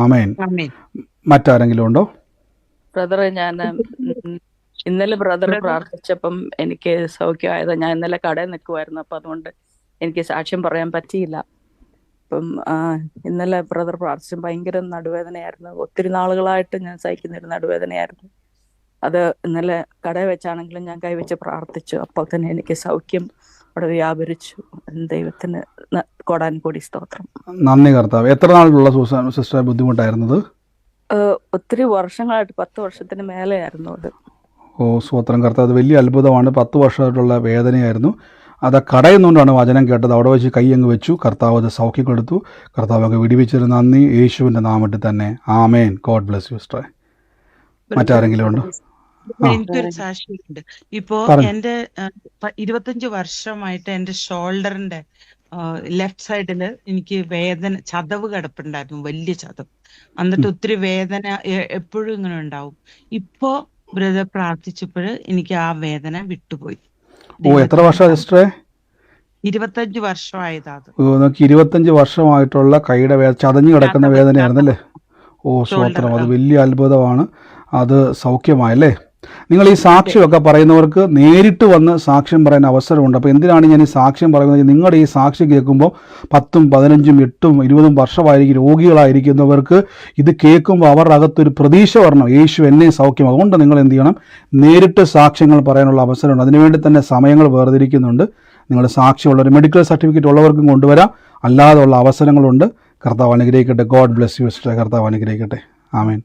ആമേൻ. ആമേൻ. മറ്റാരെങ്കിലും ഉണ്ടോ? ബ്രദറെ, ഞാൻ ഇന്നലെ ബ്രദർ പ്രാർത്ഥിച്ചപ്പം എനിക്ക് സൗഖ്യമായത്. ഞാൻ ഇന്നലെ കടയിൽ നിൽക്കുമായിരുന്നു, അപ്പം അതുകൊണ്ട് എനിക്ക് സാക്ഷ്യം പറയാൻ പറ്റിയില്ല. അപ്പം ഇന്നലെ ബ്രദർ പ്രാർത്ഥിച്ചു. ഭയങ്കര നടുവേദനയായിരുന്നു. ഒത്തിരി നാളുകളായിട്ട് ഞാൻ സഹിക്കുന്നൊരു നടുവേദനയായിരുന്നു. അത് ഇന്നലെ കടയിൽ വെച്ചാണെങ്കിലും ഞാൻ കൈവച്ച് പ്രാർത്ഥിച്ചു. അപ്പോൾ തന്നെ എനിക്ക് സൗഖ്യം അവിടെ വ്യാപരിച്ചു. ദൈവത്തിന് കോടാനുകോടി സ്തോത്രം. നന്ദി കർത്താവ്. എത്ര നാളിലുള്ള സിസ്റ്റർ ബുദ്ധിമുട്ടായിരുന്നത്? ഒത്തിരി വർഷങ്ങളായിട്ട്, 10 വർഷത്തിന് മേലെയായിരുന്നു അത്. സ്തോത്രം കർത്താവ്. അത് വലിയ അത്ഭുതമാണ്. 10 വർഷമായിട്ടുള്ള വേദനയായിരുന്നു. അത് കടയുന്നുകൊണ്ടാണ് വചനം കേട്ടത്. അവിടെ വെച്ച് കൈ അങ്ങ് വെച്ചു. കർത്താവ് അത് സൗഖ്യം കൊടുത്തു. കർത്താവ് അങ്ങ് വിടിവിച്ചൊരു നന്ദി, യേശുവിൻ്റെ നാമത്തിൽ തന്നെ. ആമേൻ. God bless you sister. മറ്റാരെങ്കിലും ഉണ്ടോ? എനിക്കൊരു സാക്ഷിയുണ്ട്. ഇപ്പോ എന്റെ 25 വർഷമായിട്ട് എന്റെ ഷോൾഡറിന്റെ ലെഫ്റ്റ് സൈഡില് എനിക്ക് വേദന, ചതവ് കിടപ്പുണ്ടായിരുന്നു, വലിയ ചതവ്. എന്നിട്ട് ഒത്തിരി വേദന എപ്പോഴും ഇങ്ങനെ ഉണ്ടാവും. ഇപ്പോ ബ്രദർ പ്രാർത്ഥിച്ചപ്പോൾ എനിക്ക് ആ വേദന വിട്ടുപോയി. എത്ര വർഷം സിസ്റ്ററെ? 25 വർഷമായതാ അത്. 25 വർഷമായിട്ടുള്ള കൈയുടെ ചതഞ്ഞു കിടക്കുന്ന വേദനയായിരുന്നല്ലേ? സ്തോത്രം. അത് വലിയ അത്ഭുതമാണ്. അത് സൗഖ്യമായല്ലേ? നിങ്ങൾ ഈ സാക്ഷ്യമൊക്കെ പറയുന്നവർക്ക് നേരിട്ട് വന്ന് സാക്ഷ്യം പറയാൻ അവസരമുണ്ട്. അപ്പോൾ എന്തിനാണ് ഞാൻ ഈ സാക്ഷ്യം പറയുന്നത്? നിങ്ങളുടെ ഈ സാക്ഷ്യം കേൾക്കുമ്പോൾ 10, 15, 8, 20 വർഷമായിരിക്കും രോഗികളായിരിക്കുന്നവർക്ക് ഇത് കേൾക്കുമ്പോൾ അവരുടെ അകത്തൊരു പ്രതീക്ഷ വരണം, യേശു എന്നെ സൗഖ്യം. അതുകൊണ്ട് നിങ്ങൾ എന്ത് ചെയ്യണം? നേരിട്ട് സാക്ഷ്യങ്ങൾ പറയാനുള്ള അവസരമുണ്ട്. അതിനുവേണ്ടി തന്നെ സമയങ്ങൾ വേർതിരിക്കുന്നുണ്ട്. നിങ്ങളുടെ സാക്ഷ്യമുള്ള ഒരു മെഡിക്കൽ സർട്ടിഫിക്കറ്റ് ഉള്ളവർക്കും കൊണ്ടുവരാം. അല്ലാതെ ഉള്ള അവസരങ്ങളുണ്ട്. കർത്താവ് അനുഗ്രഹിക്കട്ടെ. God bless you sister. കർത്താവ് അനുഗ്രഹിക്കട്ടെ. ആമേൻ.